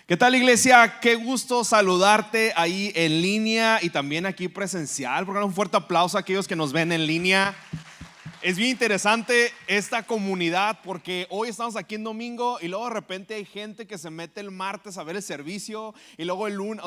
¿Qué tal, iglesia? Qué gusto saludarte ahí en línea y también aquí presencial. Por un fuerte aplauso a aquellos que nos ven en línea. Es bien interesante esta comunidad porque hoy estamos aquí en domingo y luego de repente hay gente que se mete el martes a ver el servicio y luego el lunes,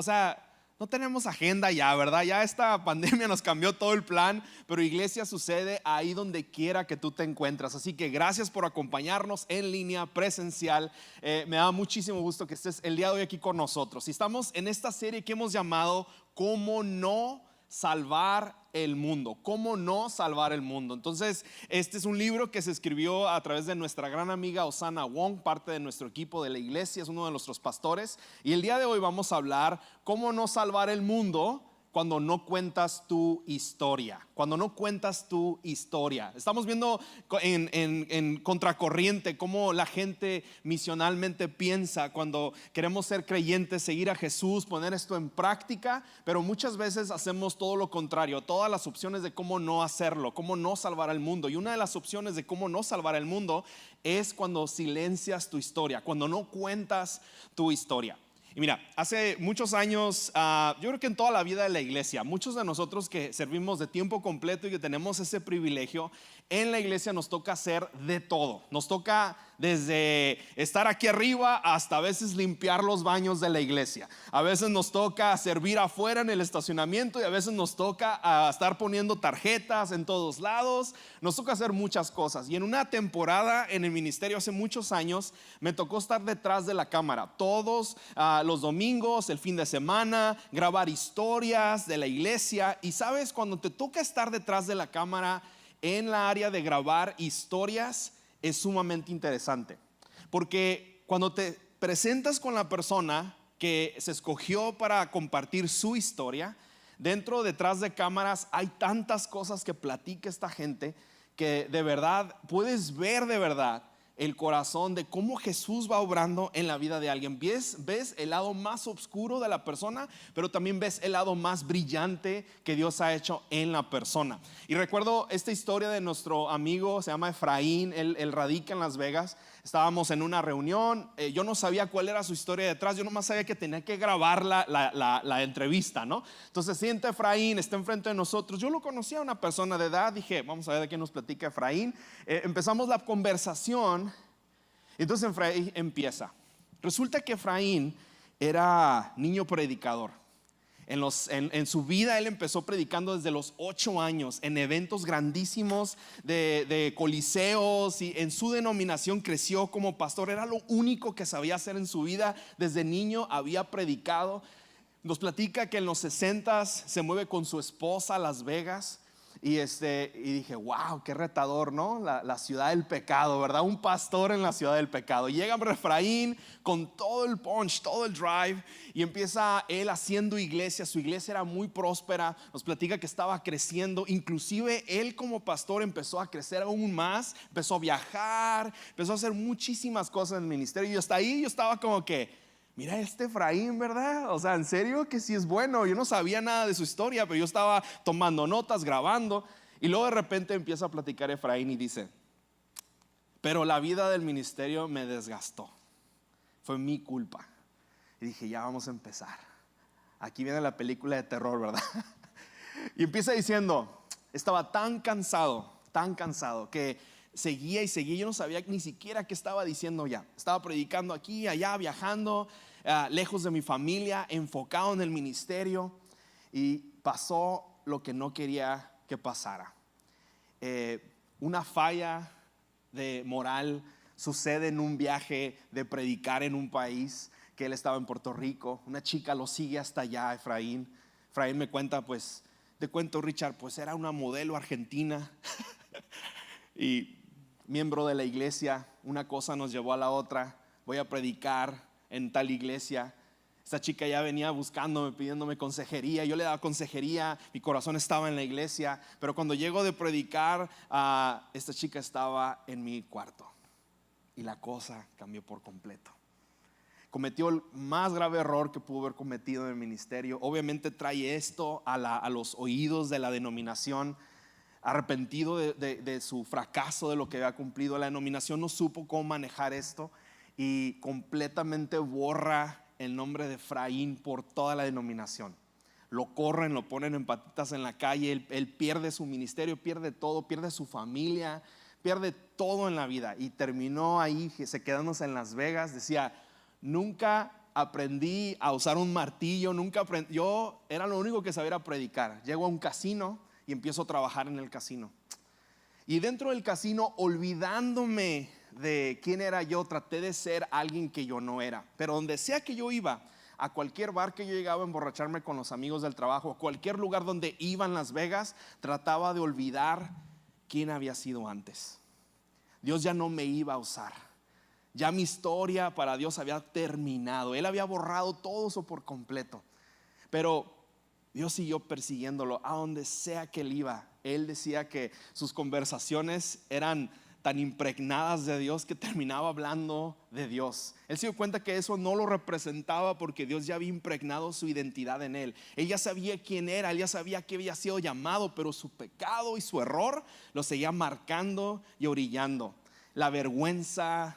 no tenemos agenda ya, ¿verdad? Ya esta pandemia nos cambió todo el plan, pero iglesia sucede ahí donde quiera que tú te encuentras. Así que gracias por acompañarnos en línea, presencial. Me da muchísimo gusto que estés el día de hoy aquí con nosotros. Y estamos en esta serie que hemos llamado ¿Cómo no salvar el mundo? ¿Cómo no salvar el mundo? Entonces, este es un libro que se escribió a través de nuestra gran amiga Osana Wong, parte de nuestro equipo de la iglesia, es uno de nuestros pastores. Y el día de hoy vamos a hablar cómo no salvar el mundo cuando no cuentas tu historia. Cuando no cuentas tu historia. Estamos viendo en contracorriente cómo la gente misionalmente piensa cuando queremos ser creyentes, seguir a Jesús, poner esto en práctica, pero muchas veces hacemos todo lo contrario, todas las opciones de cómo no hacerlo, cómo no salvar al mundo. Y una de las opciones de cómo no salvar al mundo es cuando silencias tu historia, cuando no cuentas tu historia. Y mira, hace muchos años, yo creo que en toda la vida de la iglesia, muchos de nosotros que servimos de tiempo completo y que tenemos ese privilegio, en la iglesia nos toca hacer de todo. Nos toca desde estar aquí arriba hasta a veces limpiar los baños de la iglesia. A veces nos toca servir afuera en el estacionamiento y a veces nos toca estar poniendo tarjetas en todos lados. Nos toca hacer muchas cosas. Y en una temporada en el ministerio hace muchos años me tocó estar detrás de la cámara todos los domingos, el fin de semana, grabar historias de la iglesia. Y sabes, cuando te toca estar detrás de la cámara en la área de grabar historias, es sumamente interesante, porque cuando te presentas con la persona que se escogió para compartir su historia, detrás de cámaras hay tantas cosas que platica esta gente que de verdad puedes ver de verdad el corazón de cómo Jesús va obrando en la vida de alguien. Ves el lado más oscuro de la persona, pero también ves el lado más brillante que Dios ha hecho en la persona. Y recuerdo esta historia de nuestro amigo, se llama Efraín, él radica en Las Vegas. Estábamos en una reunión, yo no sabía cuál era su historia detrás, yo nomás sabía que tenía que grabar la entrevista, ¿no? Entonces siente Efraín, está enfrente de nosotros. Yo lo conocía, una persona de edad, dije, vamos a ver de qué nos platica Efraín. Empezamos la conversación. Entonces Efraín empieza. Resulta que Efraín era niño predicador. En su vida él empezó predicando desde los 8 años en eventos grandísimos de coliseos, y en su denominación creció como pastor. Era lo único que sabía hacer en su vida. Desde niño había predicado. Nos platica que en los 60s se mueve con su esposa a Las Vegas. Y dije, wow, qué retador, ¿no? La ciudad del pecado, ¿verdad? Un pastor en la ciudad del pecado. Llega Efraín con todo el punch, todo el drive, y empieza él haciendo iglesia. Su iglesia era muy próspera. Nos platica que estaba creciendo. Inclusive él como pastor empezó a crecer aún más. Empezó a viajar, empezó a hacer muchísimas cosas en el ministerio. Y hasta ahí yo estaba como que, mira Efraín, ¿verdad? En serio que sí es bueno. Yo no sabía nada de su historia, pero yo estaba tomando notas, grabando. Y luego de repente empieza a platicar Efraín y dice, pero la vida del ministerio me desgastó. Fue mi culpa. Y dije, ya vamos a empezar. Aquí viene la película de terror, ¿verdad? Y empieza diciendo, estaba tan cansado que seguía y seguía. Yo no sabía ni siquiera qué estaba diciendo ya. Estaba predicando aquí, allá, viajando, lejos de mi familia, enfocado en el ministerio. Y pasó lo que no quería que pasara. Una falla de moral sucede en un viaje de predicar en un país que él estaba en Puerto Rico. Una chica lo sigue hasta allá, Efraín me cuenta, pues, te cuento, Richard, pues era una modelo argentina y miembro de la iglesia. Una cosa nos llevó a la otra. Voy a predicar en tal iglesia. Esta chica ya venía buscándome, pidiéndome consejería. Yo le daba consejería, mi corazón estaba en la iglesia. Pero cuando llego de predicar, esta chica estaba en mi cuarto y la cosa cambió por completo. Cometió el más grave error que pudo haber cometido en el ministerio. Obviamente trae esto a los oídos de la denominación. Arrepentido de su fracaso, de lo que había cumplido, la denominación no supo cómo manejar esto y completamente borra el nombre de Efraín por toda la denominación. Lo corren, lo ponen en patitas en la calle, él pierde su ministerio, pierde todo, pierde su familia, pierde todo en la vida y terminó ahí, se quedándose en Las Vegas. Decía, nunca aprendí a usar un martillo, yo era lo único que sabía era predicar. Llego a un casino y empiezo a trabajar en el casino. Y dentro del casino, olvidándome de quién era yo, traté de ser alguien que yo no era. Pero donde sea que yo iba, a cualquier bar que yo llegaba a emborracharme con los amigos del trabajo, a cualquier lugar donde iba en Las Vegas, trataba de olvidar quién había sido antes. Dios ya no me iba a usar. Ya mi historia para Dios había terminado. Él había borrado todo eso por completo. Pero Dios siguió persiguiéndolo a donde sea que él iba. Él decía que sus conversaciones eran tan impregnadas de Dios que terminaba hablando de Dios. Él se dio cuenta que eso no lo representaba porque Dios ya había impregnado su identidad en él. Él ya sabía quién era, él ya sabía que había sido llamado, pero su pecado y su error lo seguía marcando y orillando. La vergüenza,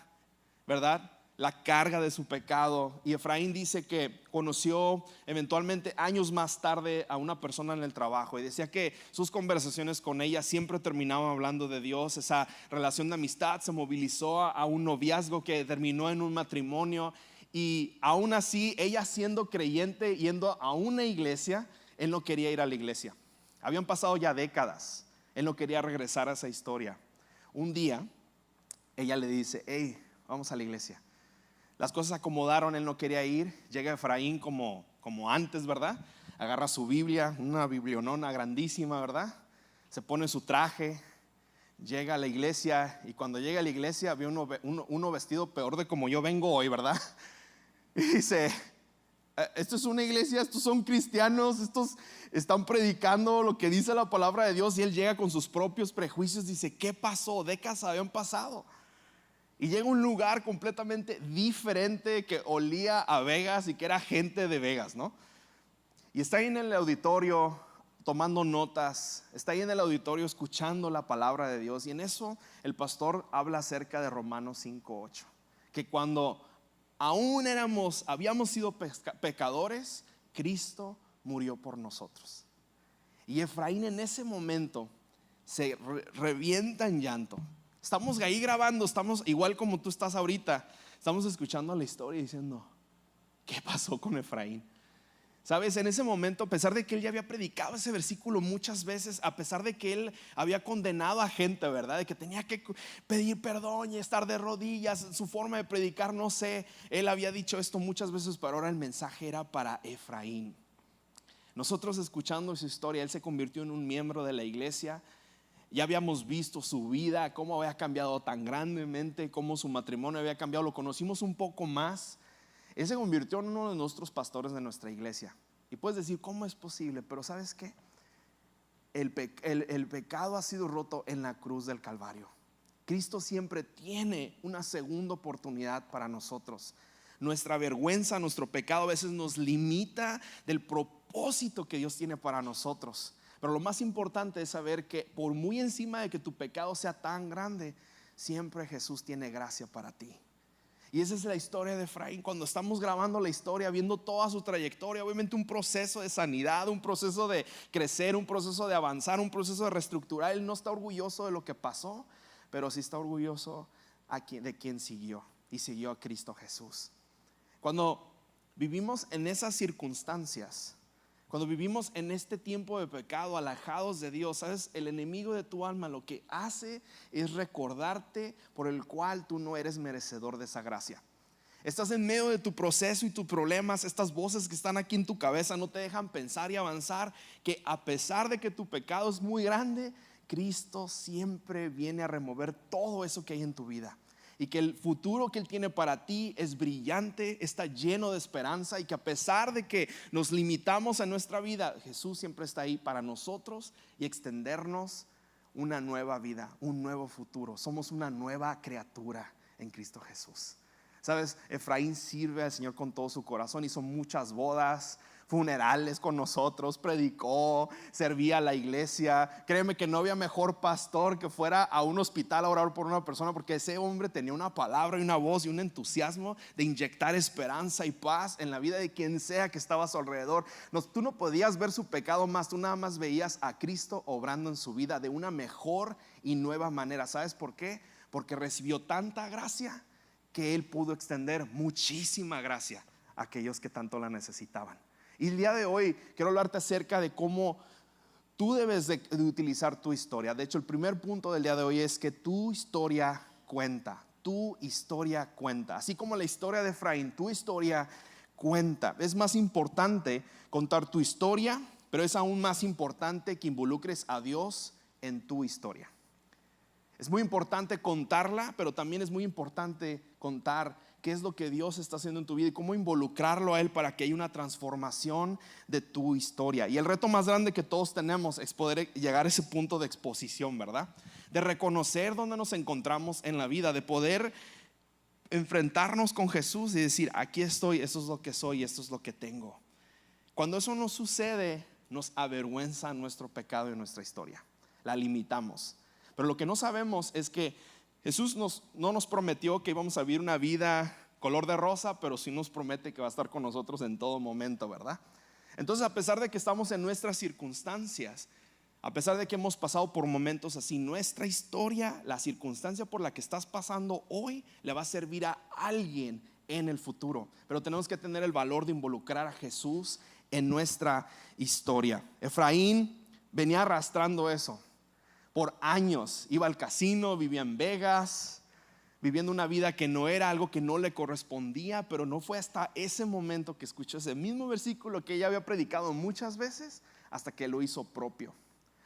¿verdad? La carga de su pecado. Y Efraín dice que conoció eventualmente años más tarde a una persona en el trabajo y decía que sus conversaciones con ella siempre terminaban hablando de Dios. Esa relación de amistad se movilizó a un noviazgo que terminó en un matrimonio, y aún así ella, siendo creyente, yendo a una iglesia, él no quería ir a la iglesia. Habían pasado ya décadas, él no quería regresar a esa historia. Un día ella le dice, hey, vamos a la iglesia. Las cosas se acomodaron, él no quería ir. Llega Efraín como antes, ¿verdad? Agarra su Biblia, una biblionona grandísima, ¿verdad? Se pone su traje, llega a la iglesia, y cuando llega a la iglesia ve uno vestido peor de como yo vengo hoy, ¿verdad? Y dice, esto es una iglesia, estos son cristianos, estos están predicando lo que dice la palabra de Dios. Y él llega con sus propios prejuicios, dice, ¿qué pasó? Décadas habían pasado. Y llega a un lugar completamente diferente, que olía a Vegas y que era gente de Vegas, ¿no? Y está ahí en el auditorio tomando notas, está ahí en el auditorio escuchando la palabra de Dios. Y en eso el pastor habla acerca de Romanos 5:8, que cuando aún habíamos sido pecadores, Cristo murió por nosotros. Y Efraín en ese momento se revienta en llanto. Estamos ahí grabando, estamos igual como tú estás ahorita, estamos escuchando la historia y diciendo, ¿qué pasó con Efraín? Sabes, en ese momento, a pesar de que él ya había predicado ese versículo muchas veces, a pesar de que él había condenado a gente, ¿verdad? De que tenía que pedir perdón y estar de rodillas, su forma de predicar, no sé, él había dicho esto muchas veces, pero ahora el mensaje era para Efraín. Nosotros, escuchando su historia, él se convirtió en un miembro de la iglesia. Ya habíamos visto su vida, cómo había cambiado tan grandemente, cómo su matrimonio había cambiado. Lo conocimos un poco más. Él se convirtió en uno de nuestros pastores de nuestra iglesia. Y puedes decir, ¿cómo es posible? Pero ¿sabes qué? El pecado ha sido roto en la cruz del Calvario. Cristo siempre tiene una segunda oportunidad para nosotros. Nuestra vergüenza, nuestro pecado a veces nos limita del propósito que Dios tiene para nosotros. Pero lo más importante es saber que por muy encima de que tu pecado sea tan grande, siempre Jesús tiene gracia para ti. Y esa es la historia de Efraín. Cuando estamos grabando la historia, viendo toda su trayectoria, obviamente un proceso de sanidad, un proceso de crecer, un proceso de avanzar, un proceso de reestructurar. Él no está orgulloso de lo que pasó, pero sí está orgulloso de quien siguió, y siguió a Cristo Jesús. Cuando vivimos en esas circunstancias, cuando vivimos en este tiempo de pecado, alejados de Dios, ¿sabes? El enemigo de tu alma lo que hace es recordarte por el cual tú no eres merecedor de esa gracia. Estás en medio de tu proceso y tus problemas. Estas voces que están aquí en tu cabeza no te dejan pensar y avanzar, que a pesar de que tu pecado es muy grande, Cristo siempre viene a remover todo eso que hay en tu vida. Y que el futuro que Él tiene para ti es brillante, está lleno de esperanza. Y que a pesar de que nos limitamos en nuestra vida, Jesús siempre está ahí para nosotros y extendernos una nueva vida, un nuevo futuro. Somos una nueva criatura en Cristo Jesús. Sabes, Efraín sirve al Señor con todo su corazón. Hizo muchas bodas, funerales con nosotros, predicó, servía a la iglesia. Créeme que no había mejor pastor que fuera a un hospital a orar por una persona, porque ese hombre tenía una palabra y una voz y un entusiasmo de inyectar esperanza y paz en la vida de quien sea que estaba a su alrededor. Tú no podías ver su pecado más, tú nada más veías a Cristo obrando en su vida de una mejor y nueva manera. ¿Sabes por qué? Porque recibió tanta gracia que él pudo extender muchísima gracia a aquellos que tanto la necesitaban. Y el día de hoy quiero hablarte acerca de cómo tú debes de utilizar tu historia. De hecho, el primer punto del día de hoy es que tu historia cuenta. Tu historia cuenta. Así como la historia de Efraín, tu historia cuenta. Es más importante contar tu historia, pero es aún más importante que involucres a Dios en tu historia. Es muy importante contarla, pero también es muy importante contar qué es lo que Dios está haciendo en tu vida y cómo involucrarlo a Él para que haya una transformación de tu historia. Y el reto más grande que todos tenemos es poder llegar a ese punto de exposición, ¿verdad? De reconocer dónde nos encontramos en la vida, de poder enfrentarnos con Jesús y decir: aquí estoy, esto es lo que soy, esto es lo que tengo. Cuando eso no sucede, nos avergüenza nuestro pecado y nuestra historia, la limitamos. Pero lo que no sabemos es que Jesús no nos prometió que íbamos a vivir una vida color de rosa, pero sí nos promete que va a estar con nosotros en todo momento, ¿verdad? Entonces, a pesar de que estamos en nuestras circunstancias, a pesar de que hemos pasado por momentos así, nuestra historia, la circunstancia por la que estás pasando hoy, le va a servir a alguien en el futuro. Pero tenemos que tener el valor de involucrar a Jesús en nuestra historia. Efraín venía arrastrando eso. Por años iba al casino, vivía en Vegas, viviendo una vida que no era algo que no le correspondía. Pero no fue hasta ese momento que escuchó ese mismo versículo que ella había predicado muchas veces, hasta que lo hizo propio.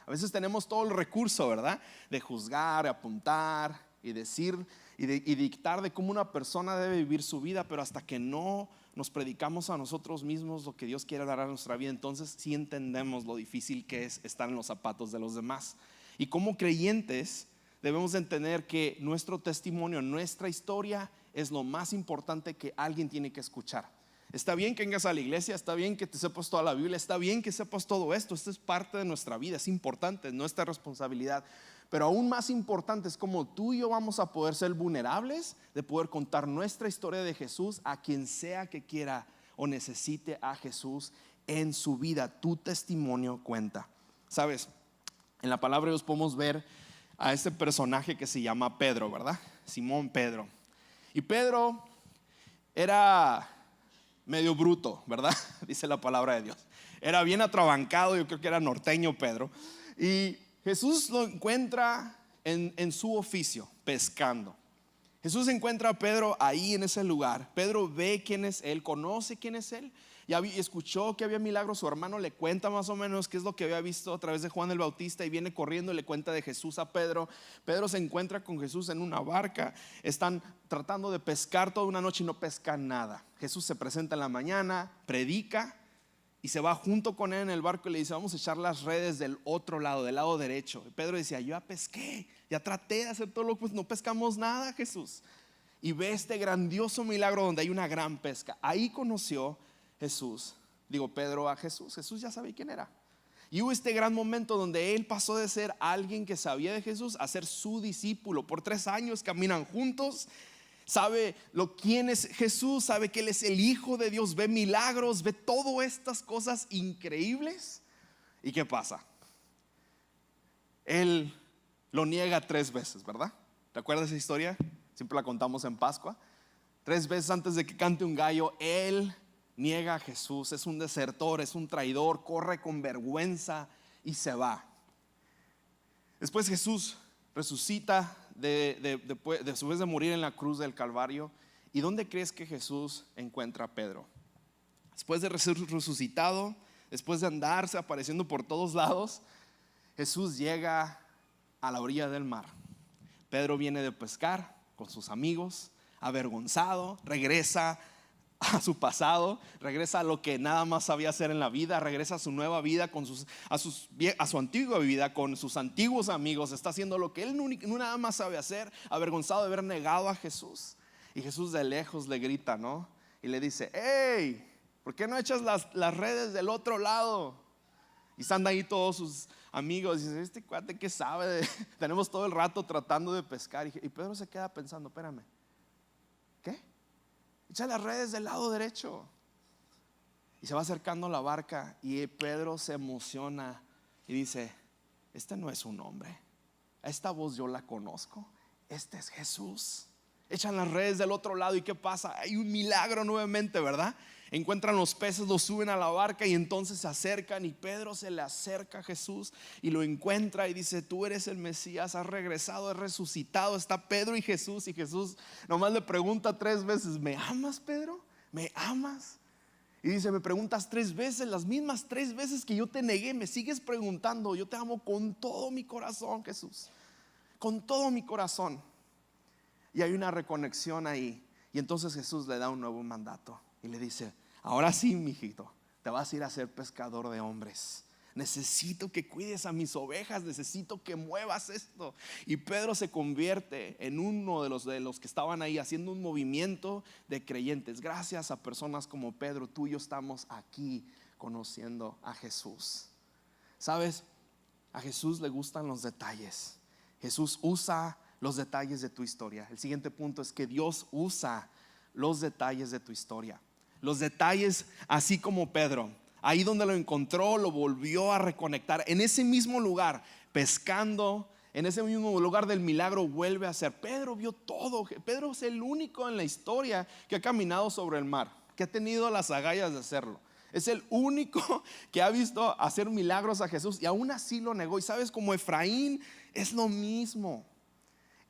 A veces tenemos todo el recurso, ¿verdad? De juzgar, apuntar y decir y dictar de cómo una persona debe vivir su vida, pero hasta que no nos predicamos a nosotros mismos lo que Dios quiere dar a nuestra vida, entonces sí entendemos lo difícil que es estar en los zapatos de los demás. Y como creyentes debemos entender que nuestro testimonio, nuestra historia es lo más importante que alguien tiene que escuchar. Está bien que vengas a la iglesia, está bien que te sepas toda la Biblia, está bien que sepas todo esto. Esto es parte de nuestra vida, es importante, es nuestra responsabilidad. Pero aún más importante es cómo tú y yo vamos a poder ser vulnerables, de poder contar nuestra historia de Jesús a quien sea que quiera o necesite a Jesús en su vida. Tu testimonio cuenta. ¿Sabes? En la palabra de Dios podemos ver a este personaje que se llama Pedro, ¿verdad? Simón Pedro. Y Pedro era medio bruto, ¿verdad? Dice la palabra de Dios. Era bien atrabancado, yo creo que era norteño Pedro. Y Jesús lo encuentra en su oficio, pescando. Jesús encuentra a Pedro ahí en ese lugar. Pedro ve quién es él, conoce quién es él. Y escuchó que había milagros. Su hermano le cuenta más o menos qué es lo que había visto a través de Juan el Bautista, y viene corriendo y le cuenta de Jesús a Pedro. Pedro se encuentra con Jesús en una barca. Están tratando de pescar toda una noche y no pescan nada. Jesús se presenta en la mañana, predica y se va junto con él en el barco y le dice: vamos a echar las redes del otro lado, del lado derecho. Y Pedro decía: yo ya pesqué, ya traté de hacer todo lo que, pues no pescamos nada, Jesús. Y ve este grandioso milagro donde hay una gran pesca. Ahí conoció Pedro a Jesús. Jesús ya sabía quién era. Y hubo este gran momento donde él pasó de ser alguien que sabía de Jesús a ser su discípulo. Por 3 años caminan juntos. Sabe quién es Jesús, sabe que Él es el Hijo de Dios, ve milagros, ve todas estas cosas increíbles. ¿Y qué pasa? Él lo niega 3 veces, ¿verdad? ¿Te acuerdas esa historia? Siempre la contamos en Pascua. 3 veces antes de que cante un gallo, él niega a Jesús. Es un desertor, es un traidor, corre con vergüenza y se va. Después Jesús resucita después de morir en la cruz del Calvario. ¿Y dónde crees que Jesús encuentra a Pedro? Después de ser resucitado, después de andarse apareciendo por todos lados, Jesús llega a la orilla del mar. Pedro viene de pescar con sus amigos, avergonzado, regresa a su pasado, regresa a lo que nada más sabía hacer en la vida, regresa a su nueva vida a su antigua vida con sus antiguos amigos. Está haciendo lo que él no nada más sabe hacer, avergonzado de haber negado a Jesús. Y Jesús de lejos le grita, ¿no? Y le dice: hey, ¿Por qué no echas las redes del otro lado? Y están ahí todos sus amigos y dicen, este cuate ¿qué sabe? Tenemos todo el rato tratando de pescar. Y Pedro se queda pensando, espérame, ¿qué? Echa las redes del lado derecho. Y se va acercando a la barca y Pedro se emociona y dice, este no es un hombre, a esta voz yo la conozco, este es Jesús. Echan las redes del otro lado y ¿qué pasa? Hay un milagro nuevamente, ¿verdad? Encuentran los peces, los suben a la barca y entonces se acercan y Pedro se le acerca a Jesús y lo encuentra y dice, tú eres el Mesías, has regresado, has resucitado. Está Pedro y Jesús nomás le pregunta 3 veces, ¿me amas, Pedro? ¿Me amas? Y dice, me preguntas 3 veces, las mismas 3 veces que yo te negué, me sigues preguntando. Yo te amo con todo mi corazón, Jesús, con todo mi corazón. Y hay una reconexión ahí. Y entonces Jesús le da un nuevo mandato y le dice, ahora sí, mijito, te vas a ir a ser pescador de hombres. Necesito que cuides a mis ovejas, necesito que muevas esto. Y Pedro se convierte en uno de los que estaban ahí haciendo un movimiento de creyentes. Gracias a personas como Pedro, tú y yo estamos aquí conociendo a Jesús. ¿Sabes? A Jesús le gustan los detalles. Jesús usa los detalles de tu historia. El siguiente punto es que Dios usa los detalles de tu historia. Los detalles, así como Pedro, ahí donde lo encontró, lo volvió a reconectar. En ese mismo lugar, pescando, en ese mismo lugar del milagro, vuelve a ser. Pedro vio todo. Pedro es el único en la historia que ha caminado sobre el mar, que ha tenido las agallas de hacerlo. Es el único que ha visto hacer milagros a Jesús y aún así lo negó. Y sabes, como Efraín, es lo mismo.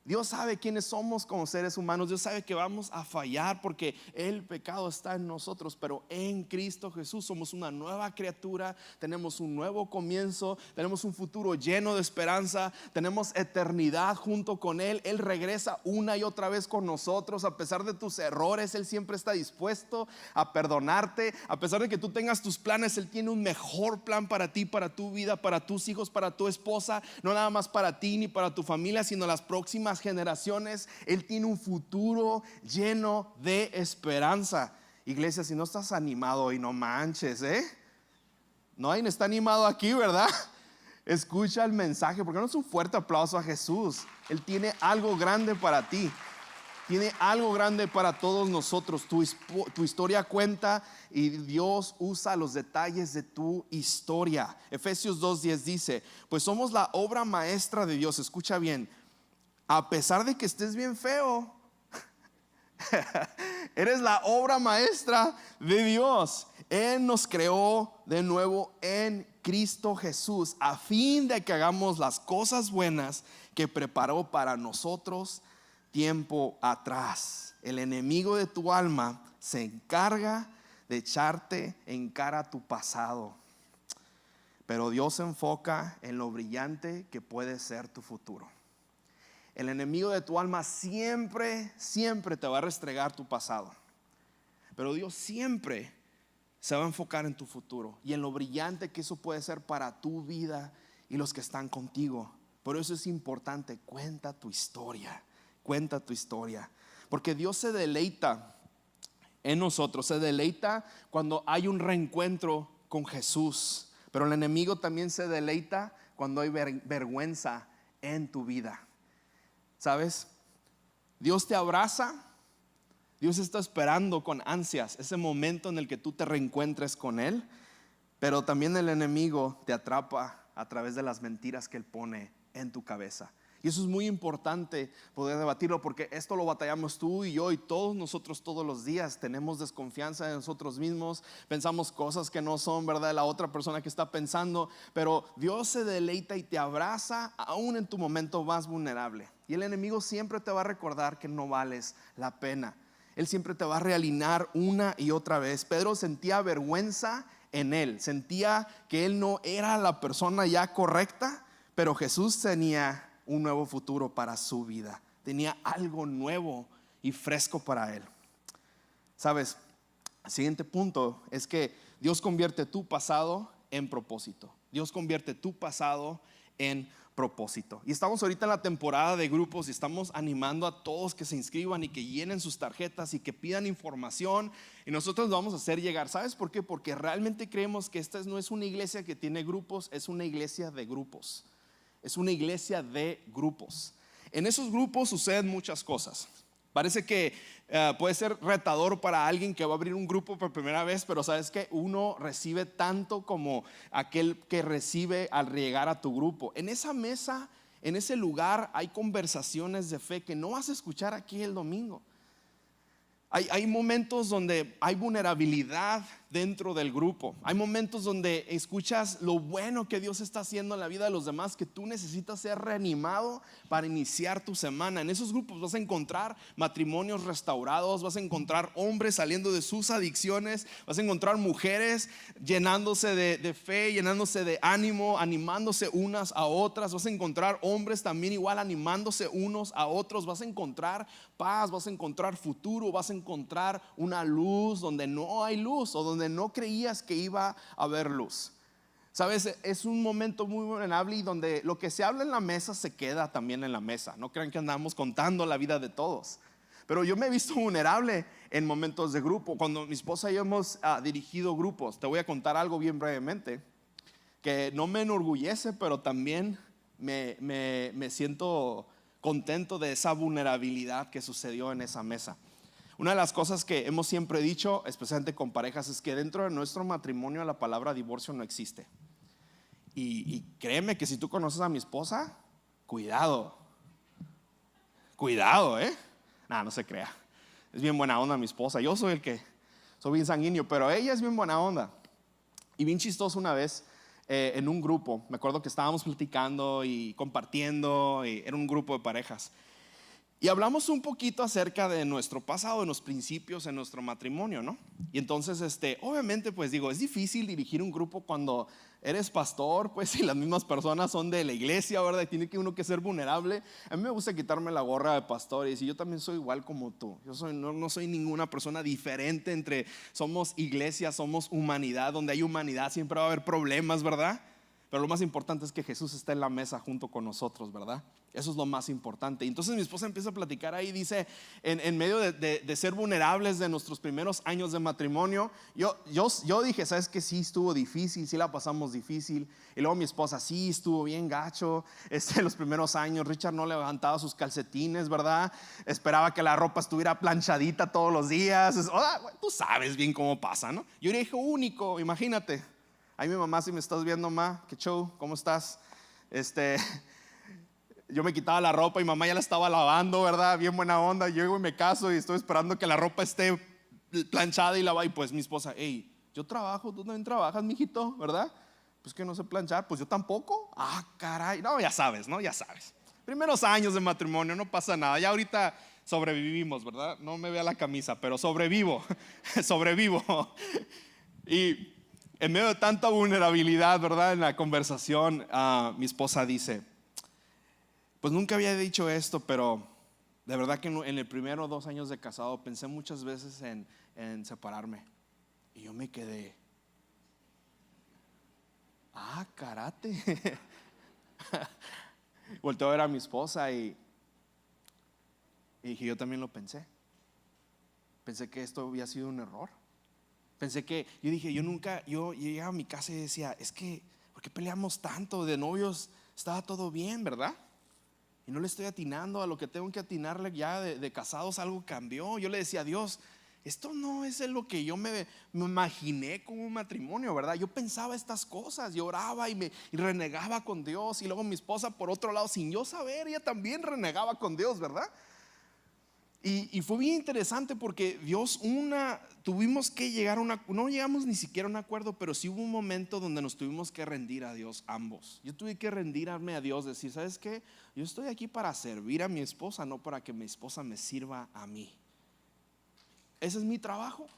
Dios sabe quiénes somos como seres humanos. Dios sabe que vamos a fallar porque el pecado está en nosotros. Pero en Cristo Jesús somos una nueva criatura. Tenemos un nuevo comienzo. Tenemos un futuro lleno de esperanza. Tenemos eternidad junto con Él. Él regresa una y otra vez con nosotros. A pesar de tus errores, Él siempre está dispuesto a perdonarte. A pesar de que tú tengas tus planes, Él tiene un mejor plan para ti, para tu vida, para tus hijos, para tu esposa. No nada más para ti ni para tu familia, sino las próximas generaciones. Él tiene un futuro lleno de esperanza. Iglesia, si no estás animado hoy, no manches, no hay, está animado aquí, ¿verdad? Escucha el mensaje, porque no es un fuerte aplauso a Jesús. Él tiene algo grande para ti. Tiene algo grande para todos nosotros. Tu historia cuenta y Dios usa los detalles de tu historia. Efesios 2:10 dice, pues somos la obra maestra de Dios. Escucha bien. A pesar de que estés bien feo, eres la obra maestra de Dios. Él nos creó de nuevo en Cristo Jesús a fin de que hagamos las cosas buenas que preparó para nosotros tiempo atrás. El enemigo de tu alma se encarga de echarte en cara tu pasado, pero Dios se enfoca en lo brillante que puede ser tu futuro. El enemigo de tu alma siempre te va a restregar tu pasado, pero Dios siempre se va a enfocar en tu futuro y en lo brillante que eso puede ser para tu vida y los que están contigo. Por eso es importante, cuenta tu historia, porque Dios se deleita en nosotros, se deleita cuando hay un reencuentro con Jesús, pero el enemigo también se deleita cuando hay vergüenza en tu vida. ¿Sabes? Dios te abraza. Dios está esperando con ansias ese momento en el que tú te reencuentres con Él. Pero también el enemigo te atrapa a través de las mentiras que Él pone en tu cabeza. Y eso es muy importante poder debatirlo, porque esto lo batallamos tú y yo y todos nosotros todos los días. Tenemos desconfianza de nosotros mismos, pensamos cosas que no son verdad de la otra persona que está pensando. Pero Dios se deleita y te abraza aún en tu momento más vulnerable. Y el enemigo siempre te va a recordar que no vales la pena. Él siempre te va a realinear una y otra vez. Pedro sentía vergüenza en él, sentía que él no era la persona ya correcta, pero Jesús tenía un nuevo futuro para su vida. Tenía algo nuevo y fresco para él. ¿Sabes? El siguiente punto es que Dios convierte tu pasado en propósito. Dios convierte tu pasado en propósito. Y estamos ahorita en la temporada de grupos y estamos animando a todos que se inscriban y que llenen sus tarjetas y que pidan información, y nosotros lo vamos a hacer llegar. ¿Sabes por qué? Porque realmente creemos que esta no es una iglesia que tiene grupos, es una iglesia de grupos. Es una iglesia de grupos. En esos grupos suceden muchas cosas. Parece que puede ser retador para alguien que va a abrir un grupo por primera vez, pero sabes que uno recibe tanto como aquel que recibe al llegar a tu grupo. En esa mesa, en ese lugar, hay conversaciones de fe que no vas a escuchar aquí el domingo. Hay momentos donde hay vulnerabilidad dentro del grupo. Hay momentos donde escuchas lo bueno que Dios está haciendo en la vida de los demás, que tú necesitas ser reanimado para iniciar tu semana. En esos grupos vas a encontrar matrimonios restaurados, vas a encontrar hombres saliendo de sus adicciones, vas a encontrar mujeres llenándose de fe, llenándose de ánimo, animándose unas a otras. Vas a encontrar hombres también igual animándose unos a otros. Vas a encontrar paz, vas a encontrar futuro, vas a encontrar una luz donde no hay luz, o donde no creías que iba a haber luz. Sabes, es un momento muy vulnerable y donde lo que se habla en la mesa se queda también en la mesa. No crean que andamos contando la vida de todos, pero yo me he visto vulnerable en momentos de grupo. Cuando mi esposa y yo hemos dirigido grupos, te voy a contar algo bien brevemente que no me enorgullece, pero también me siento contento de esa vulnerabilidad que sucedió en esa mesa. Una de las cosas que hemos siempre dicho, especialmente con parejas, es que dentro de nuestro matrimonio la palabra divorcio no existe. Y créeme que si tú conoces a mi esposa, cuidado, no se crea. Es bien buena onda mi esposa. Yo soy soy bien sanguíneo, pero ella es bien buena onda. Y bien chistoso una vez en un grupo, me acuerdo que estábamos platicando y compartiendo, y era un grupo de parejas. Y hablamos un poquito acerca de nuestro pasado, de los principios en nuestro matrimonio, ¿no? Y entonces, obviamente, pues digo, es difícil dirigir un grupo cuando eres pastor, pues, y las mismas personas son de la iglesia, ¿verdad? Y tiene que uno que ser vulnerable. A mí me gusta quitarme la gorra de pastor y decir, yo también soy igual como tú. No soy ninguna persona diferente. Somos iglesia, somos humanidad. Donde hay humanidad siempre va a haber problemas, ¿verdad? Pero lo más importante es que Jesús está en la mesa junto con nosotros, ¿verdad? Eso es lo más importante. Entonces mi esposa empieza a platicar ahí, dice, en medio de ser vulnerables de nuestros primeros años de matrimonio, yo dije, ¿sabes qué? Sí estuvo difícil, sí la pasamos difícil. Y luego mi esposa, sí estuvo bien gacho. Los primeros años Richard no levantaba sus calcetines, ¿verdad? Esperaba que la ropa estuviera planchadita todos los días. Tú sabes bien cómo pasa, ¿no? Yo era hijo único, imagínate. Ay, mi mamá, si me estás viendo, ma, qué show, ¿cómo estás? Yo me quitaba la ropa y mamá ya la estaba lavando, ¿verdad? Bien buena onda. Yo llego y me caso y estoy esperando que la ropa esté planchada y lavada. Y pues mi esposa, hey, yo trabajo, tú también trabajas, mijito, ¿verdad? Pues que no sé planchar, pues yo tampoco. Ah, caray, no, ya sabes, ¿no? Ya sabes. Primeros años de matrimonio, no pasa nada. Ya ahorita sobrevivimos, ¿verdad? No me vea la camisa, pero sobrevivo, sobrevivo. Y en medio de tanta vulnerabilidad, ¿verdad? En la conversación, mi esposa dice, pues nunca había dicho esto, pero de verdad que en el primero 2 años de casado pensé muchas veces en separarme. Y yo me quedé, karate. Volteo a ver a mi esposa y dije, yo también lo pensé. Pensé que esto había sido un error. Yo dije, yo llegaba a mi casa y decía, es que, ¿por qué peleamos tanto? De novios estaba todo bien, ¿verdad? Y no le estoy atinando a lo que tengo que atinarle ya de casados, algo cambió. Yo le decía a Dios, esto no es lo que yo me imaginé como un matrimonio, ¿verdad? Yo pensaba estas cosas, lloraba y renegaba con Dios. Y luego mi esposa, por otro lado, sin yo saber, ella también renegaba con Dios, ¿verdad? Y fue bien interesante porque tuvimos que llegar no llegamos ni siquiera a un acuerdo, pero sí hubo un momento donde nos tuvimos que rendir a Dios ambos. Yo tuve que rendirme a Dios, decir, ¿sabes qué? Yo estoy aquí para servir a mi esposa, no para que mi esposa me sirva a mí. Ese es mi trabajo.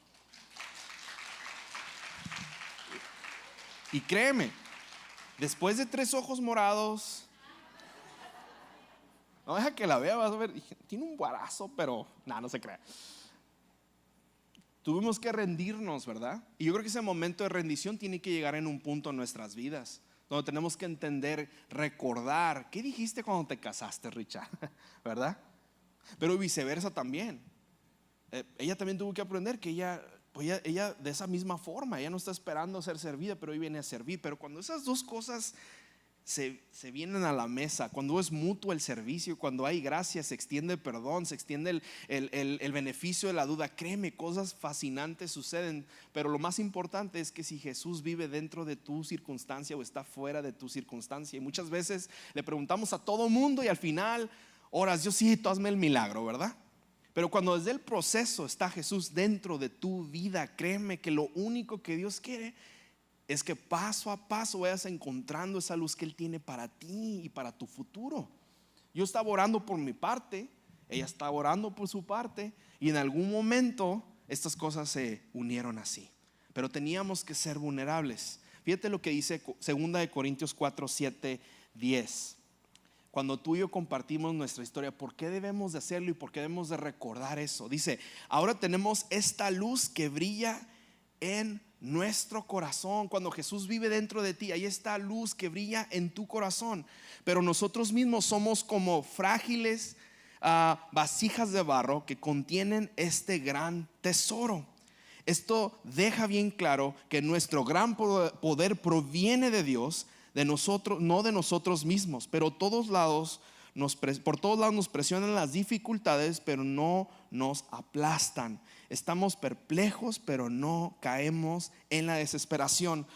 Y créeme, después de 3 ojos morados, no deja que la vea, vas a ver, tiene un guarazo, pero no se crea. Tuvimos que rendirnos, ¿verdad? Y yo creo que ese momento de rendición tiene que llegar en un punto en nuestras vidas donde tenemos que entender, recordar, ¿qué dijiste cuando te casaste, Richard? ¿Verdad? Pero viceversa también. Ella también tuvo que aprender que ella de esa misma forma, ella no está esperando ser servida, pero hoy viene a servir. Pero cuando esas dos cosas se vienen a la mesa, cuando es mutuo el servicio, cuando hay gracia, se extiende el perdón, se extiende el beneficio de la duda, créeme, cosas fascinantes suceden. Pero lo más importante es que si Jesús vive dentro de tu circunstancia o está fuera de tu circunstancia, y muchas veces le preguntamos a todo mundo y al final oras, Dios sí, tú hazme el milagro, ¿verdad? Pero cuando desde el proceso está Jesús dentro de tu vida, créeme que lo único que Dios quiere es que paso a paso vayas encontrando esa luz que Él tiene para ti y para tu futuro. Yo estaba orando por mi parte, ella estaba orando por su parte, y en algún momento estas cosas se unieron así. Pero teníamos que ser vulnerables. Fíjate lo que dice 2 Corintios 4, 7, 10. Cuando tú y yo compartimos nuestra historia, ¿por qué debemos de hacerlo y por qué debemos de recordar eso? Dice, ahora tenemos esta luz que brilla en nuestro corazón. Cuando Jesús vive dentro de ti, hay esta luz que brilla en tu corazón. Pero nosotros mismos somos como frágiles vasijas de barro que contienen este gran tesoro. Esto deja bien claro que nuestro gran poder proviene de Dios, de nosotros, no de nosotros mismos. Pero por todos lados nos presionan las dificultades, pero no nos aplastan. Estamos perplejos, pero no caemos en la desesperación.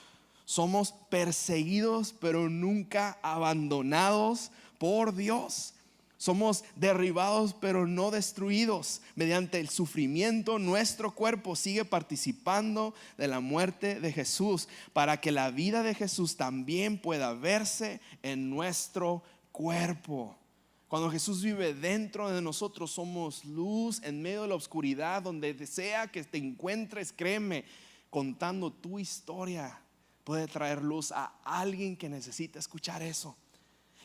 Somos perseguidos, pero nunca abandonados por Dios. Somos derribados, pero no destruidos. Mediante el sufrimiento, nuestro cuerpo sigue participando de la muerte de Jesús, para que la vida de Jesús también pueda verse en nuestro cuerpo. Cuando Jesús vive dentro de nosotros, somos luz en medio de la oscuridad. Donde sea que te encuentres, créeme, contando tu historia puede traer luz a alguien que necesita escuchar eso.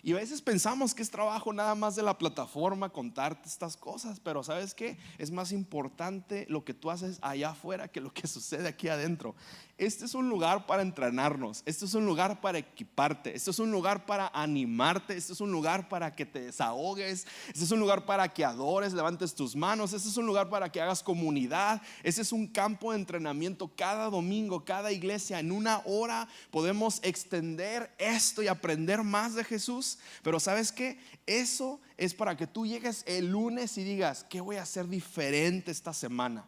Y a veces pensamos que es trabajo nada más de la plataforma contarte estas cosas, pero ¿sabes qué? Es más importante lo que tú haces allá afuera que lo que sucede aquí adentro. Este es un lugar para entrenarnos, este es un lugar para equiparte, este es un lugar para animarte, este es un lugar para que te desahogues, este es un lugar para que adores, levantes tus manos, este es un lugar para que hagas comunidad. Este es un campo de entrenamiento. Cada domingo, cada iglesia, en una hora podemos extender esto y aprender más de Jesús. Pero ¿sabes qué? Eso es para que tú llegues el lunes y digas, ¿qué voy a hacer diferente esta semana?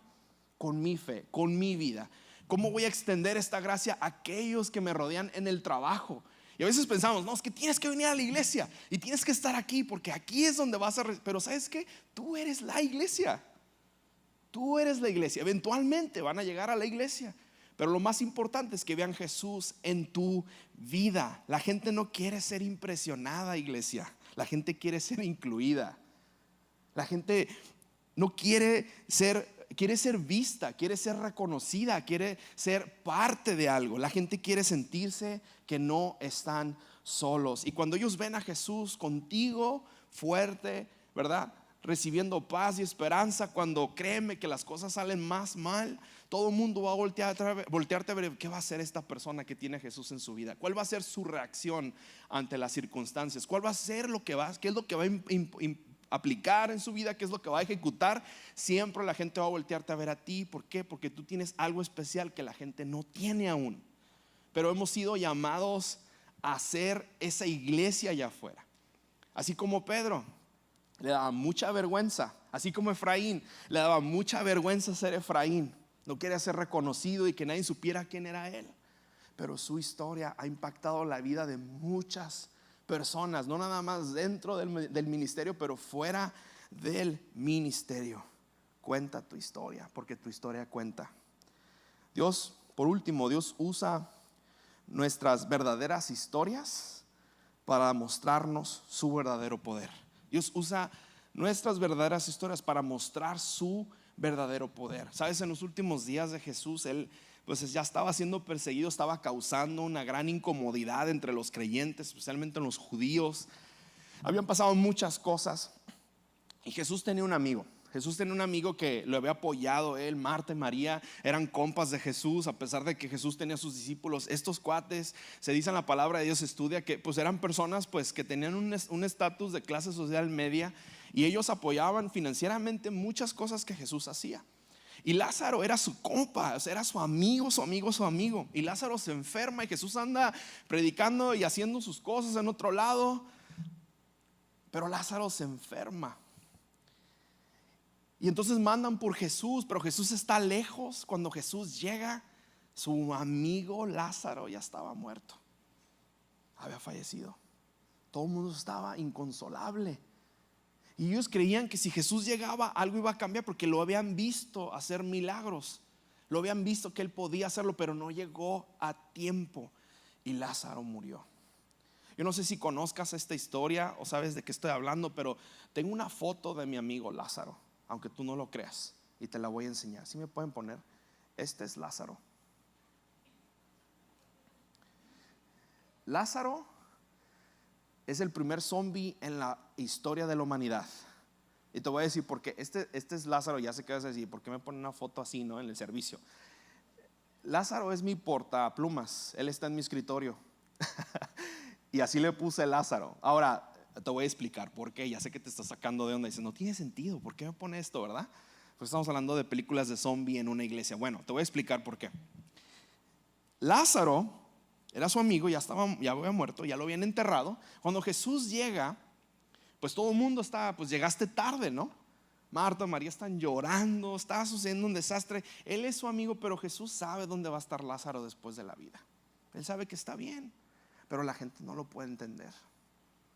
Con mi fe, con mi vida. ¿Cómo voy a extender esta gracia a aquellos que me rodean en el trabajo? Y a veces pensamos, no, es que tienes que venir a la iglesia y tienes que estar aquí, porque aquí es donde vas a... Pero ¿sabes qué? Tú eres la iglesia. Tú eres la iglesia. Eventualmente van a llegar a la iglesia, pero lo más importante es que vean Jesús en tu vida. La gente no quiere ser impresionada, iglesia. La gente quiere ser incluida. La gente no quiere ser vista, quiere ser reconocida, quiere ser parte de algo. La gente quiere sentirse que no están solos. Y cuando ellos ven a Jesús contigo, fuerte, ¿verdad?, recibiendo paz y esperanza, cuando créeme que las cosas salen más mal, todo el mundo va a voltearte a ver qué va a hacer esta persona que tiene a Jesús en su vida. ¿Cuál va a ser su reacción ante las circunstancias? ¿Cuál va a ser qué es lo que va a aplicar en su vida? ¿Qué es lo que va a ejecutar? Siempre la gente va a voltearte a ver a ti. ¿Por qué? Porque tú tienes algo especial que la gente no tiene aún. Pero hemos sido llamados a ser esa iglesia allá afuera. Así como Pedro le daba mucha vergüenza, así como Efraín le daba mucha vergüenza ser Efraín, no quería ser reconocido y que nadie supiera quién era él. Pero su historia ha impactado la vida de muchas personas, no nada más dentro del ministerio, pero fuera del ministerio. Cuenta tu historia, porque tu historia cuenta. Dios, por último, Dios usa nuestras verdaderas historias para mostrarnos su verdadero poder. Dios usa nuestras verdaderas historias para mostrar su verdadero poder. Sabes, en los últimos días de Jesús, Él pues ya estaba siendo perseguido, estaba causando una gran incomodidad entre los creyentes, especialmente en los judíos. Habían pasado muchas cosas y Jesús tenía un amigo. Jesús tenía un amigo que lo había apoyado él, Marta y María, eran compas de Jesús, a pesar de que Jesús tenía a sus discípulos. Estos cuates, se dice en la palabra de Dios, estudia que pues eran personas pues que tenían un estatus de clase social media, y ellos apoyaban financieramente muchas cosas que Jesús hacía. Y Lázaro era su compa, o sea, era su amigo, su amigo, su amigo. Y Lázaro se enferma y Jesús anda predicando y haciendo sus cosas en otro lado, pero Lázaro se enferma. Y entonces mandan por Jesús, pero Jesús está lejos. Cuando Jesús llega, su amigo Lázaro ya estaba muerto, había fallecido. Todo el mundo estaba inconsolable. Y ellos creían que si Jesús llegaba, algo iba a cambiar, porque lo habían visto hacer milagros, lo habían visto que él podía hacerlo, pero no llegó a tiempo y Lázaro murió. Yo no sé si conozcas esta historia o sabes de qué estoy hablando, pero tengo una foto de mi amigo Lázaro, aunque tú no lo creas, y te la voy a enseñar. ¿Sí me pueden poner? Este es Lázaro. Lázaro es el primer zombie en la historia de la humanidad. Y te voy a decir por qué. Este es Lázaro. Ya sé que vas a decir, ¿por qué me ponen una foto así, no, en el servicio? Lázaro es mi portaplumas. Él está en mi escritorio. Y así le puse Lázaro. Ahora te voy a explicar por qué. Ya sé que te estás sacando de onda. Dices, no tiene sentido, ¿por qué me pone esto, verdad? Pues estamos hablando de películas de zombie en una iglesia. Bueno, te voy a explicar por qué. Lázaro era su amigo, ya había muerto, ya lo habían enterrado. Cuando Jesús llega, pues todo el mundo está, pues llegaste tarde, ¿no? Marta, María están llorando, está sucediendo un desastre. Él es su amigo, pero Jesús sabe dónde va a estar Lázaro después de la vida. Él sabe que está bien, pero la gente no lo puede entender.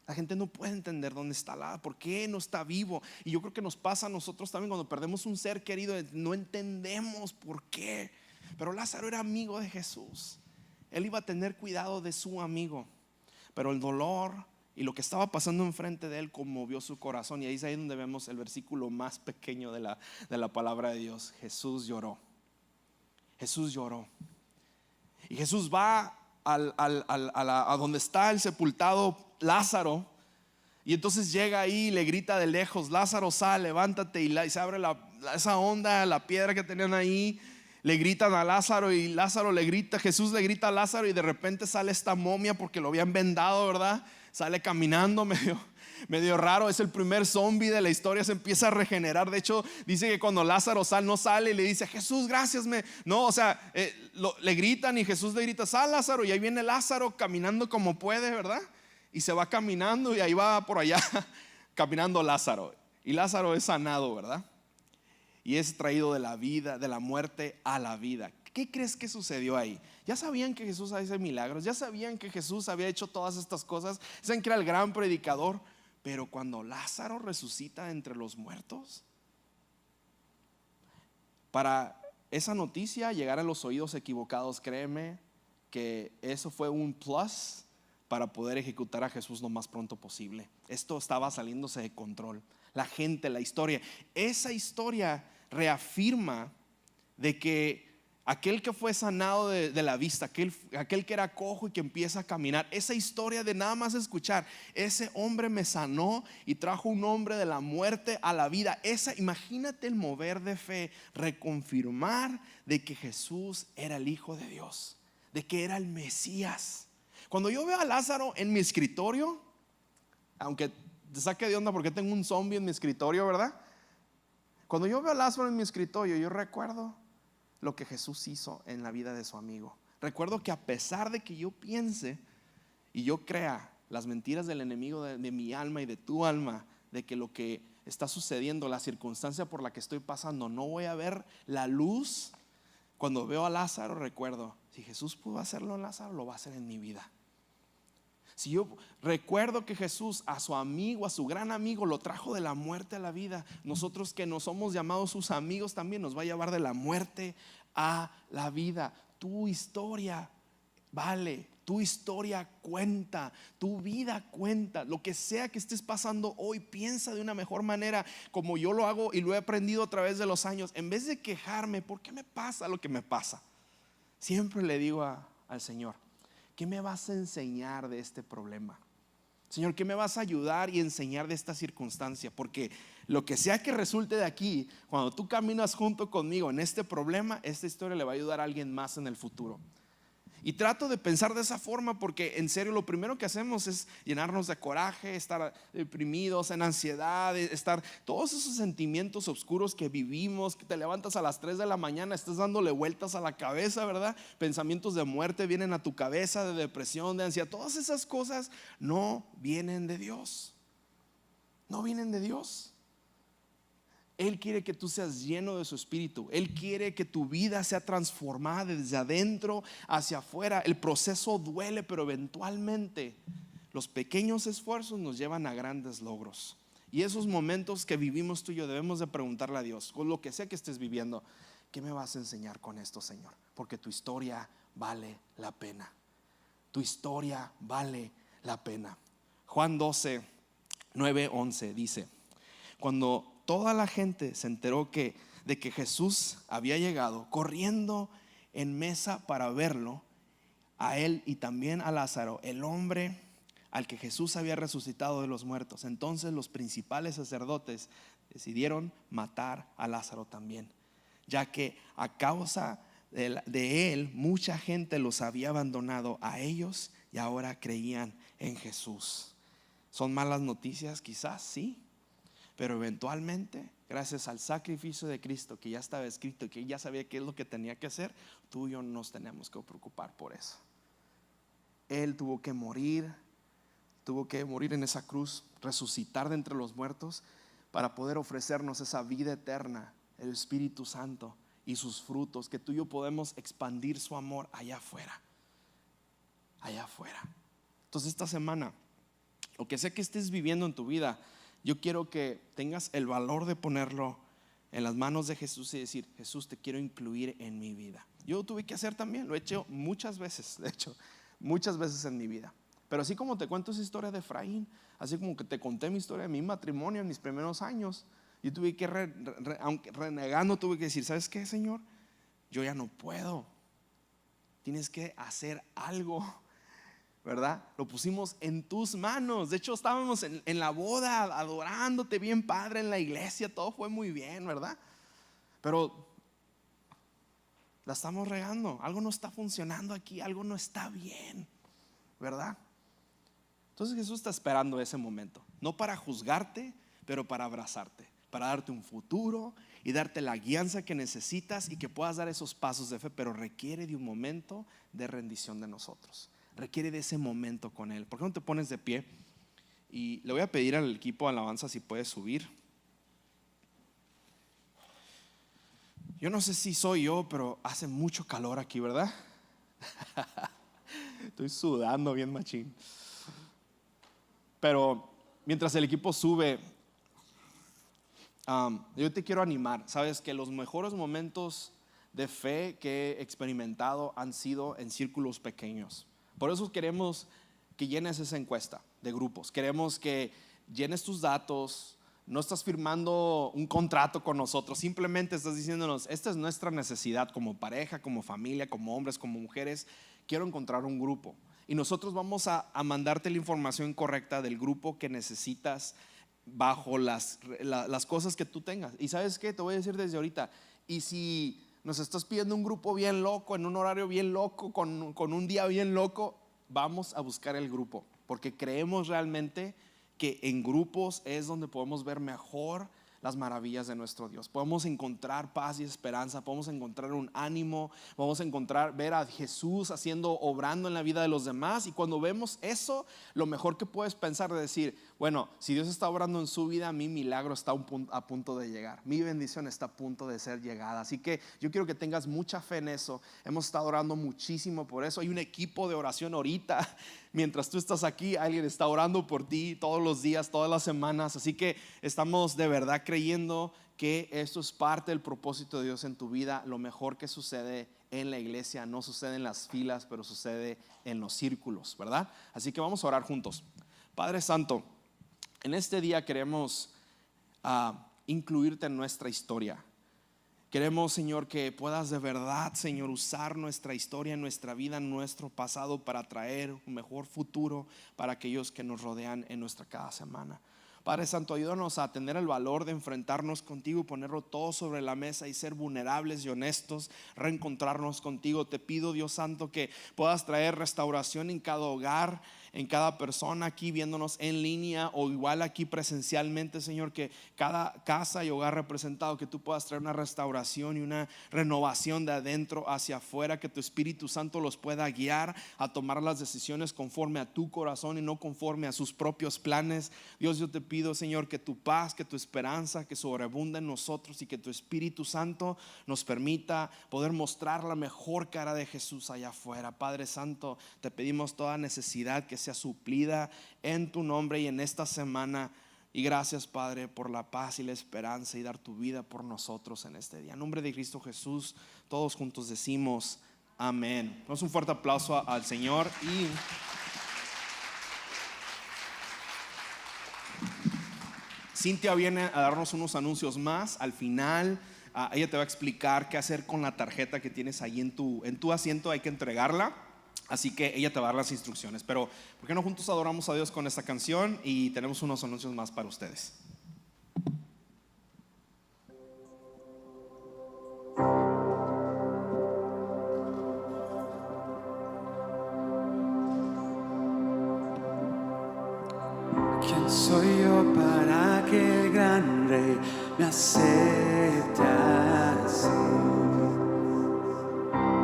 La gente no puede entender dónde está Lázaro, por qué no está vivo. Y yo creo que nos pasa a nosotros también cuando perdemos un ser querido, no entendemos por qué. Pero Lázaro era amigo de Jesús. Él iba a tener cuidado de su amigo, pero el dolor y lo que estaba pasando enfrente de él conmovió su corazón. Y ahí es ahí donde vemos el versículo más pequeño de la palabra de Dios. Jesús lloró. Jesús lloró. Y Jesús va a donde está el sepultado Lázaro. Y entonces llega ahí y le grita de lejos: Lázaro, sal, levántate. Y se abre esa onda, la piedra que tenían ahí. Le gritan a Lázaro y Lázaro le grita, Jesús le grita a Lázaro, y de repente sale esta momia, porque lo habían vendado, ¿verdad? Sale caminando medio raro. Es el primer zombie de la historia, se empieza a regenerar. De hecho, dice que cuando Lázaro no sale y le dice: Jesús, gracias. No, o sea, le gritan y Jesús le grita: sal, Lázaro. Y ahí viene Lázaro caminando como puede, ¿verdad? Y se va caminando, y ahí va por allá caminando Lázaro. Y Lázaro es sanado, ¿verdad? Y es traído de la vida, de la muerte a la vida. ¿Qué crees que sucedió ahí? Ya sabían que Jesús hacía milagros, ya sabían que Jesús había hecho todas estas cosas, saben que era el gran predicador. Pero cuando Lázaro resucita entre los muertos, para esa noticia llegar a los oídos equivocados, créeme que eso fue un plus para poder ejecutar a Jesús lo más pronto posible. Esto estaba saliéndose de control. La gente, la historia, esa historia reafirma de que aquel que fue sanado de la vista, aquel que era cojo y que empieza a caminar, esa historia de nada más escuchar: ese hombre me sanó y trajo un hombre de la muerte a la vida. Imagínate el mover de fe, reconfirmar de que Jesús era el Hijo de Dios, de que era el Mesías. Cuando yo veo a Lázaro en mi escritorio, aunque te saque de onda porque tengo un zombie en mi escritorio, ¿verdad? Cuando yo veo a Lázaro en mi escritorio, yo recuerdo lo que Jesús hizo en la vida de su amigo. Recuerdo que a pesar de que yo piense y yo crea las mentiras del enemigo de mi alma y de tu alma, de que lo que está sucediendo, la circunstancia por la que estoy pasando, no voy a ver la luz, cuando veo a Lázaro recuerdo: si Jesús pudo hacerlo en Lázaro, lo va a hacer en mi vida. Si yo recuerdo que Jesús a su amigo, a su gran amigo, lo trajo de la muerte a la vida, nosotros que no somos llamados sus amigos también nos va a llevar de la muerte a la vida. Tu historia vale, tu historia cuenta, tu vida cuenta. Lo que sea que estés pasando hoy, piensa de una mejor manera, como yo lo hago y lo he aprendido a través de los años. En vez de quejarme, ¿por qué me pasa lo que me pasa? Siempre le digo al Señor: ¿qué me vas a enseñar de este problema? Señor, ¿qué me vas a ayudar y enseñar de esta circunstancia? Porque lo que sea que resulte de aquí, cuando tú caminas junto conmigo en este problema, esta historia le va a ayudar a alguien más en el futuro. Y trato de pensar de esa forma porque en serio lo primero que hacemos es llenarnos de coraje, estar deprimidos, en ansiedad, estar todos esos sentimientos oscuros que vivimos, que te levantas a las 3 de la mañana, estás dándole vueltas a la cabeza, ¿verdad? Pensamientos de muerte vienen a tu cabeza, de depresión, de ansiedad. Todas esas cosas no vienen de Dios. No vienen de Dios. Él quiere que tú seas lleno de su espíritu. Él quiere que tu vida sea transformada desde adentro hacia afuera. El proceso duele, pero eventualmente los pequeños esfuerzos nos llevan a grandes logros. Y esos momentos que vivimos tú y yo debemos de preguntarle a Dios, con lo que sea que estés viviendo, ¿qué me vas a enseñar con esto, Señor? Porque tu historia vale la pena. Tu historia vale la pena. Juan 12, 9, 11 dice: cuando toda la gente se enteró de que Jesús había llegado, corriendo en mesa para verlo, a él y también a Lázaro, el hombre al que Jesús había resucitado de los muertos. Entonces los principales sacerdotes decidieron matar a Lázaro también, ya que a causa de él mucha gente los había abandonado a ellos y ahora creían en Jesús. ¿Son malas noticias? Quizás sí. Pero eventualmente, gracias al sacrificio de Cristo que ya estaba escrito, que ya sabía qué es lo que tenía que hacer, tú y yo nos tenemos que preocupar por eso. Él tuvo que morir en esa cruz, resucitar de entre los muertos para poder ofrecernos esa vida eterna, el Espíritu Santo y sus frutos, que tú y yo podemos expandir su amor allá afuera. Allá afuera. Entonces esta semana, lo que sea que estés viviendo en tu vida, yo quiero que tengas el valor de ponerlo en las manos de Jesús y decir: Jesús, te quiero incluir en mi vida. Yo tuve que hacer también, lo he hecho muchas veces, de hecho, muchas veces en mi vida. Pero así como te cuento esa historia de Efraín, así como que te conté mi historia de mi matrimonio en mis primeros años, yo tuve que, aunque renegando, tuve que decir: ¿sabes qué, Señor? Yo ya no puedo. Tienes que hacer algo, ¿verdad? Lo pusimos en tus manos. De hecho, estábamos en la boda adorándote bien padre en la iglesia. Todo fue muy bien, ¿verdad? Pero la estamos regando. Algo no está funcionando aquí. Algo no está bien, ¿verdad? Entonces Jesús está esperando ese momento, no para juzgarte, pero para abrazarte, para darte un futuro y darte la guianza que necesitas y que puedas dar esos pasos de fe. Pero requiere de un momento de rendición de nosotros. Requiere de ese momento con Él. ¿Por qué no te pones de pie? Y le voy a pedir al equipo de alabanza si puede subir. Yo no sé si soy yo, pero hace mucho calor aquí, ¿verdad? Estoy sudando bien machín. Pero mientras el equipo sube, yo te quiero animar. Sabes que los mejores momentos de fe que he experimentado han sido en círculos pequeños. Por eso queremos que llenes esa encuesta de grupos. Queremos que llenes tus datos. No estás firmando un contrato con nosotros, simplemente estás diciéndonos: esta es nuestra necesidad como pareja, como familia, como hombres, como mujeres. Quiero encontrar un grupo. Y nosotros vamos a mandarte la información correcta del grupo que necesitas bajo las cosas que tú tengas. Y ¿sabes qué? Te voy a decir desde ahorita. Y si nos estás pidiendo un grupo bien loco, en un horario bien loco, con un día bien loco, vamos a buscar el grupo, porque creemos realmente que en grupos es donde podemos ver mejor las maravillas de nuestro Dios. Podemos encontrar paz y esperanza, podemos encontrar un ánimo, vamos a ver a Jesús obrando en la vida de los demás. Y cuando vemos eso, lo mejor que puedes pensar es decir: bueno, si Dios está obrando en su vida, mi milagro está a punto de llegar, mi bendición está a punto de ser llegada. Así que yo quiero que tengas mucha fe en eso. Hemos estado orando muchísimo por eso. Hay un equipo de oración ahorita. Mientras tú estás aquí, alguien está orando por ti todos los días, todas las semanas. Así que estamos de verdad creyendo que esto es parte del propósito de Dios en tu vida. Lo mejor que sucede en la iglesia no sucede en las filas, pero sucede en los círculos, ¿verdad? Así que vamos a orar juntos. Padre Santo, en este día queremos incluirte en nuestra historia. Queremos, Señor, que puedas de verdad, Señor, usar nuestra historia, nuestra vida, nuestro pasado para traer un mejor futuro para aquellos que nos rodean en nuestra cada semana. Padre Santo, ayúdanos a tener el valor de enfrentarnos contigo, ponerlo todo sobre la mesa y ser vulnerables y honestos, reencontrarnos contigo. Te pido, Dios Santo, que puedas traer restauración en cada hogar, en cada persona aquí viéndonos en línea o igual aquí presencialmente, Señor, que cada casa y hogar representado, que tú puedas traer una restauración y una renovación de adentro hacia afuera, que tu Espíritu Santo los pueda guiar a tomar las decisiones conforme a tu corazón y no conforme a sus propios planes. Dios, yo te pido, Señor, que tu paz, que tu esperanza, que sobreabunda en nosotros y que tu Espíritu Santo nos permita poder mostrar la mejor cara de Jesús allá afuera. Padre Santo, te pedimos toda necesidad que sea suplida en tu nombre y en esta semana. Y gracias, Padre, por la paz y la esperanza y dar tu vida por nosotros en este día. En nombre de Cristo Jesús, todos juntos decimos amén. Damos un fuerte aplauso al Señor. Y Cintia viene a darnos unos anuncios más al final. Ella te va a explicar qué hacer con la tarjeta que tienes ahí en tu asiento. Hay que entregarla. Así que ella te va a dar las instrucciones. Pero ¿por qué no juntos adoramos a Dios con esta canción? Y tenemos unos anuncios más para ustedes. ¿Quién soy yo para que el gran Rey me acepte así?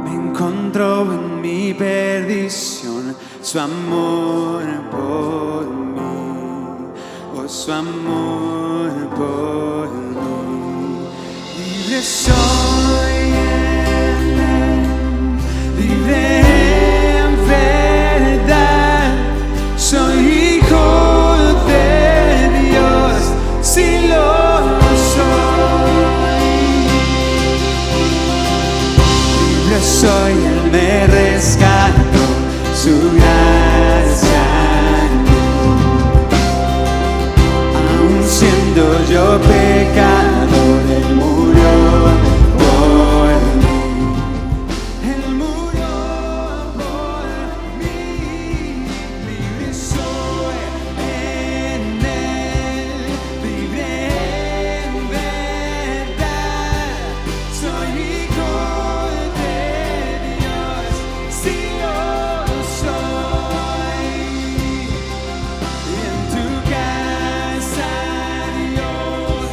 Me encontró en mi perdición su amor por mí, oh, su amor por mí. Libre soy en él, libre en verdad, soy hijo de Dios, si lo soy. Libre soy, él me rescató, su gracia en mí. Aun siendo yo pecador, él murió por mí. Él murió por mí. Libre soy en él, libre en verdad, soy hijo de Dios, si lo soy. Y en tu casa, Dios,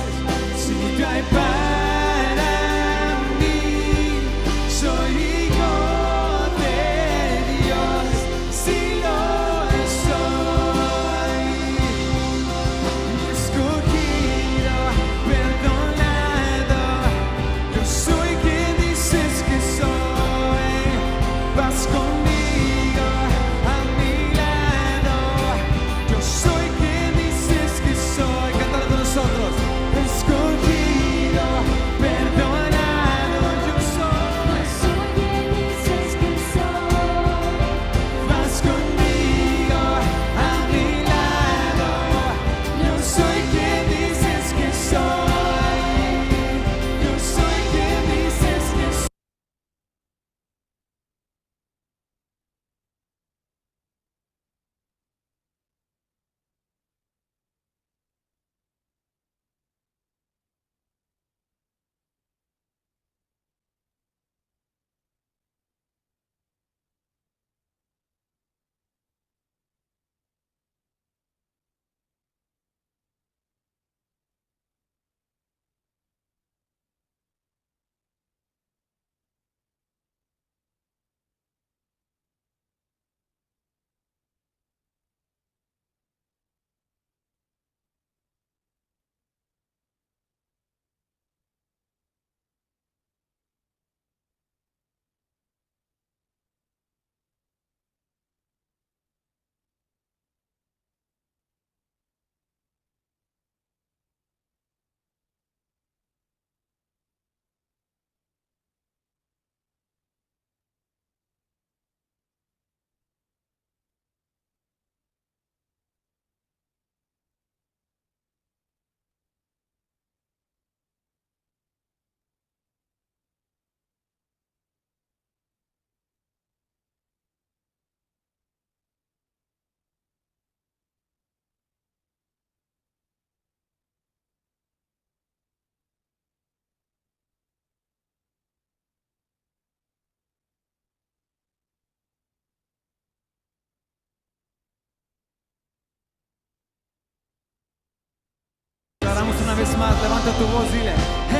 más, levanta tu voz, dile.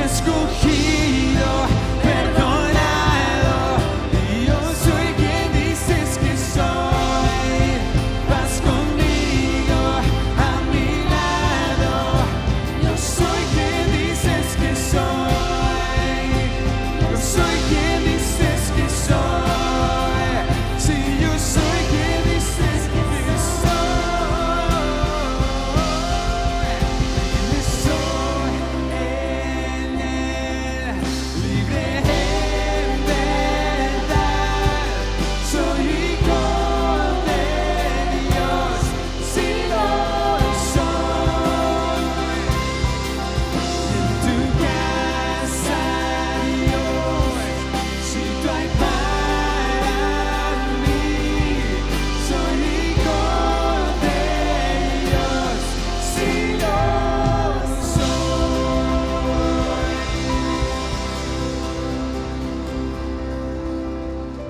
Escogido,